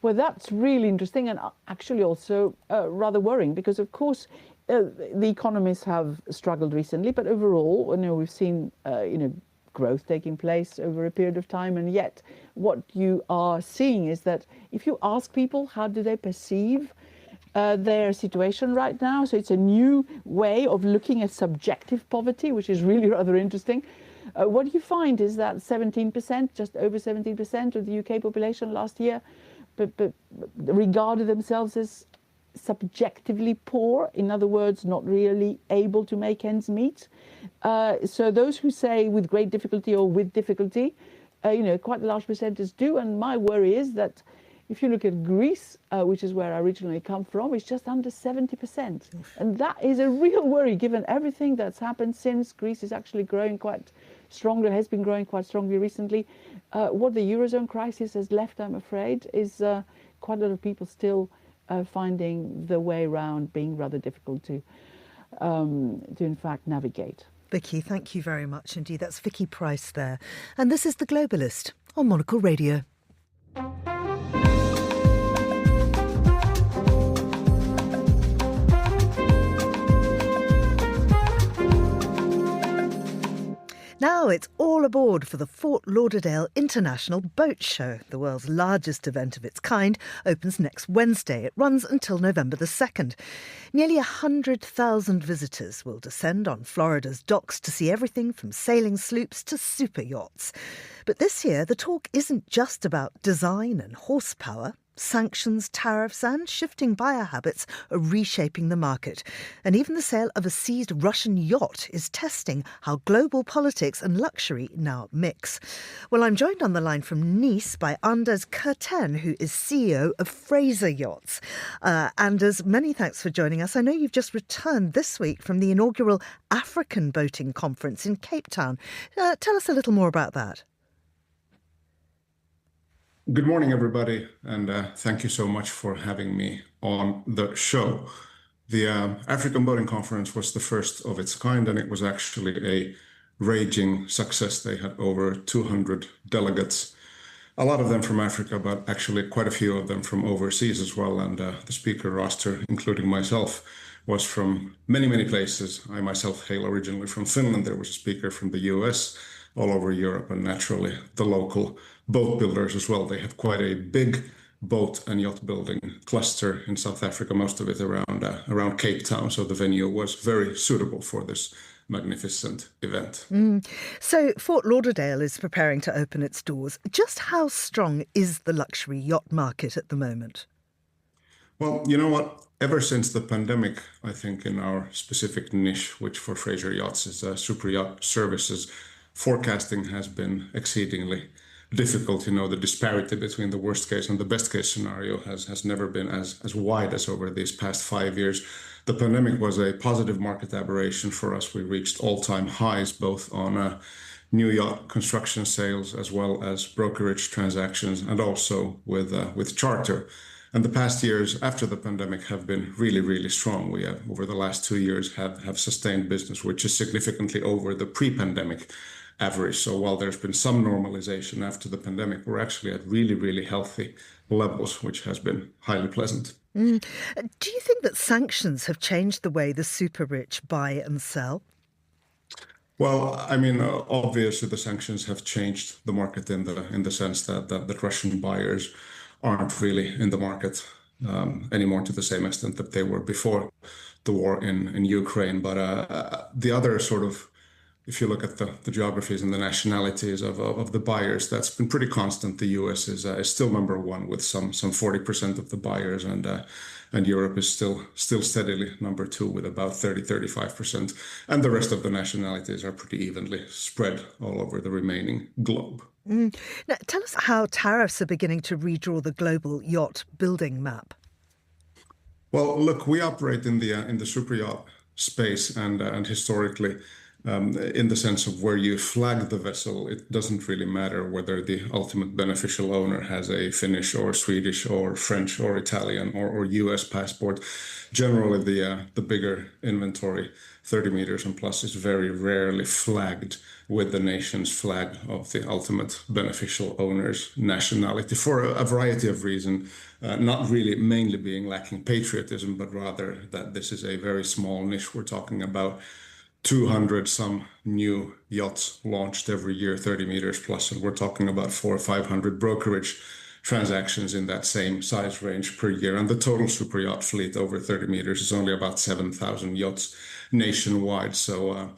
Well, that's really interesting and actually also rather worrying because, of course, the economies have struggled recently, but overall, we've seen, growth taking place over a period of time. And yet what you are seeing is that if you ask people, how do they perceive their situation right now? So it's a new way of looking at subjective poverty, which is really rather interesting. What you find is that 17%, just over 17% of the UK population last year, but regarded themselves as subjectively poor, in other words, not really able to make ends meet. So those who say with great difficulty or with difficulty, quite a large percentage do. And my worry is that if you look at Greece, which is where I originally come from, it's just under 70%. And that is a real worry given everything that's happened since. Greece is actually growing quite strongly, has been growing quite strongly recently. What the Eurozone crisis has left, I'm afraid, is quite a lot of people still finding the way around being rather difficult to in fact navigate. Vicky, thank you very much indeed. That's Vicky Price there. And this is The Globalist on Monocle Radio. Now it's all aboard for the Fort Lauderdale International Boat Show. The world's largest event of its kind opens next Wednesday. It runs until November the 2nd. Nearly 100,000 visitors will descend on Florida's docks to see everything from sailing sloops to super yachts. But this year, the talk isn't just about design and horsepower. Sanctions, tariffs and shifting buyer habits are reshaping the market. And even the sale of a seized Russian yacht is testing how global politics and luxury now mix. Well, I'm joined on the line from Nice by Anders Curtin, who is CEO of Fraser Yachts. Anders, many thanks for joining us. I know you've just returned this week from the inaugural African Boating Conference in Cape Town. Tell us a little more about that. Good morning, everybody, and thank you so much for having me on the show. The African Boating Conference was the first of its kind, and it was actually a raging success. They had over 200 delegates, a lot of them from Africa, but actually quite a few of them from overseas as well. And the speaker roster, including myself, was from many, many places. I myself hail originally from Finland. There was a speaker from the US, all over Europe, and naturally the local boat builders as well. They have quite a big boat and yacht building cluster in South Africa, most of it around Cape Town. So the venue was very suitable for this magnificent event. So Fort Lauderdale is preparing to open its doors. Just how strong is the luxury yacht market at the moment? Well, you know what? Ever since the pandemic, I think in our specific niche, which for Fraser Yachts is super yacht services, forecasting has been exceedingly difficult. The disparity between the worst case and the best case scenario has never been as wide as over these past 5 years. The pandemic was a positive market aberration for us. We reached all-time highs, both on new yacht construction sales as well as brokerage transactions, and also with charter. And the past years after the pandemic have been really, really strong. We have, over the last 2 years, have sustained business, which is significantly over the pre-pandemic average. So while there's been some normalization after the pandemic, we're actually at really, really healthy levels, which has been highly pleasant. Do you think that sanctions have changed the way the super rich buy and sell? Well, I mean, obviously the sanctions have changed the market in the sense that Russian buyers aren't really in the market anymore to the same extent that they were before the war in Ukraine. But the other sort of if you look at the geographies and the nationalities of the buyers, that's been pretty constant. The US is still number one with some 40% of the buyers, and Europe is still steadily number two with about 35%. And the rest of the nationalities are pretty evenly spread all over the remaining globe. Now, tell us how tariffs are beginning to redraw the global yacht building map. Well, look, we operate in the superyacht space, and historically, in the sense of where you flag the vessel, it doesn't really matter whether the ultimate beneficial owner has a Finnish or Swedish or French or Italian or US passport. Generally, the bigger inventory, 30 meters and plus, is very rarely flagged with the nation's flag of the ultimate beneficial owner's nationality for a variety of reasons, not really mainly being lacking patriotism, but rather that this is a very small niche. We're talking about 200 some new yachts launched every year, 30 meters plus, and we're talking about 400 or 500 brokerage transactions in that same size range per year. And the total super yacht fleet over 30 meters is only about 7,000 yachts nationwide. So,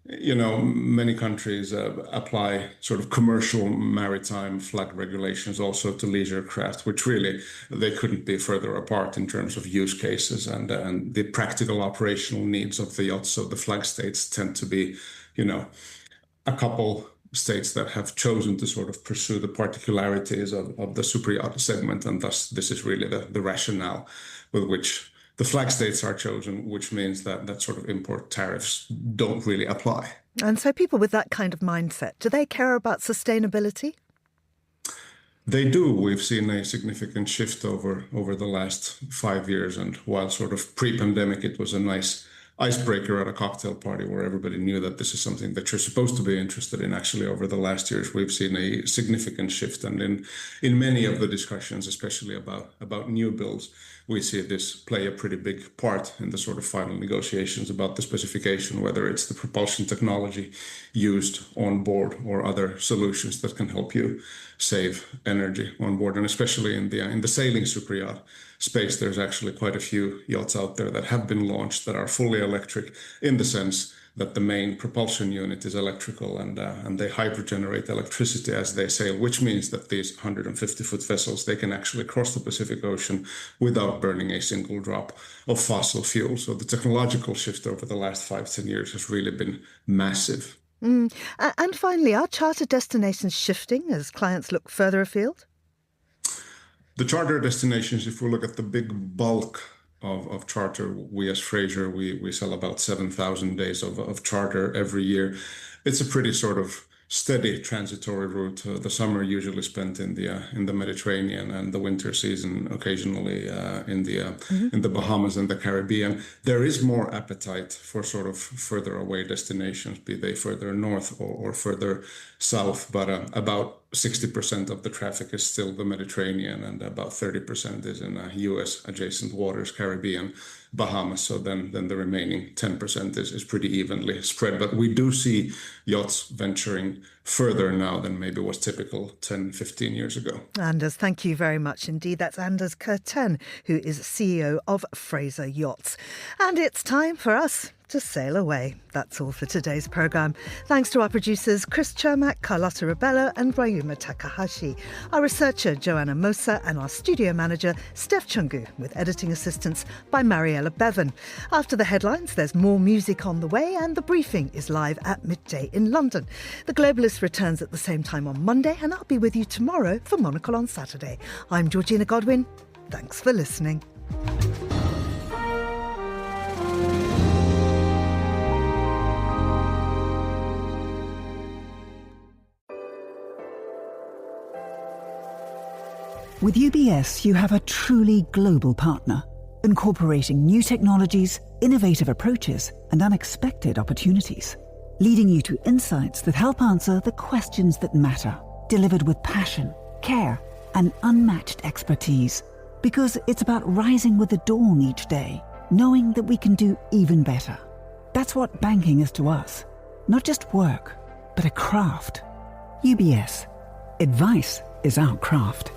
many countries apply sort of commercial maritime flag regulations also to leisure craft, which really they couldn't be further apart in terms of use cases and the practical operational needs of the yachts. So the flag states tend to be, a couple states that have chosen to sort of pursue the particularities of the super yacht segment, and thus this is really the rationale with which the flag states are chosen, which means that sort of import tariffs don't really apply. And so people with that kind of mindset, do they care about sustainability? They do. We've seen a significant shift over the last 5 years. And while sort of pre-pandemic, it was a nice icebreaker at a cocktail party where everybody knew that this is something that you're supposed to be interested in. Actually, over the last years, we've seen a significant shift. And in many of the discussions, especially about new builds, we see this play a pretty big part in the sort of final negotiations about the specification, whether it's the propulsion technology used on board or other solutions that can help you save energy on board. And especially in the sailing superyacht space, there's actually quite a few yachts out there that have been launched that are fully electric, in the sense that the main propulsion unit is electrical and they hydrogenerate electricity as they sail, which means that these 150-foot vessels, they can actually cross the Pacific Ocean without burning a single drop of fossil fuel. So the technological shift over the last 5-10 years has really been massive. And finally, are charter destinations shifting as clients look further afield? The charter destinations, if we look at the big bulk of charter, we as Fraser, we sell about 7,000 days of charter every year. It's a pretty sort of steady transitory route. The summer usually spent in the Mediterranean, and the winter season occasionally in the Bahamas and the Caribbean. There is more appetite for sort of further away destinations, be they further north or further south, but about 60% of the traffic is still the Mediterranean, and about 30% is in US adjacent waters, Caribbean, Bahamas. So then the remaining 10% is pretty evenly spread. But we do see yachts venturing further now than maybe was typical 10, 15 years ago. Anders, thank you very much indeed. That's Anders Curtin, who is CEO of Fraser Yachts. And it's time for us to sail away. That's all for today's programme. Thanks to our producers Chris Chermak, Carlotta Rebello and Rayuma Takahashi, our researcher Joanna Mosa, and our studio manager Steph Chungu, with editing assistance by Mariella Bevan. After the headlines, there's more music on the way, and The Briefing is live at midday in London. The Globalist returns at the same time on Monday, and I'll be with you tomorrow for Monocle on Saturday. I'm Georgina Godwin. Thanks for listening. With UBS, you have a truly global partner, incorporating new technologies, innovative approaches, and unexpected opportunities, leading you to insights that help answer the questions that matter, delivered with passion, care, and unmatched expertise. Because it's about rising with the dawn each day, knowing that we can do even better. That's what banking is to us. Not just work, but a craft. UBS. Advice is our craft.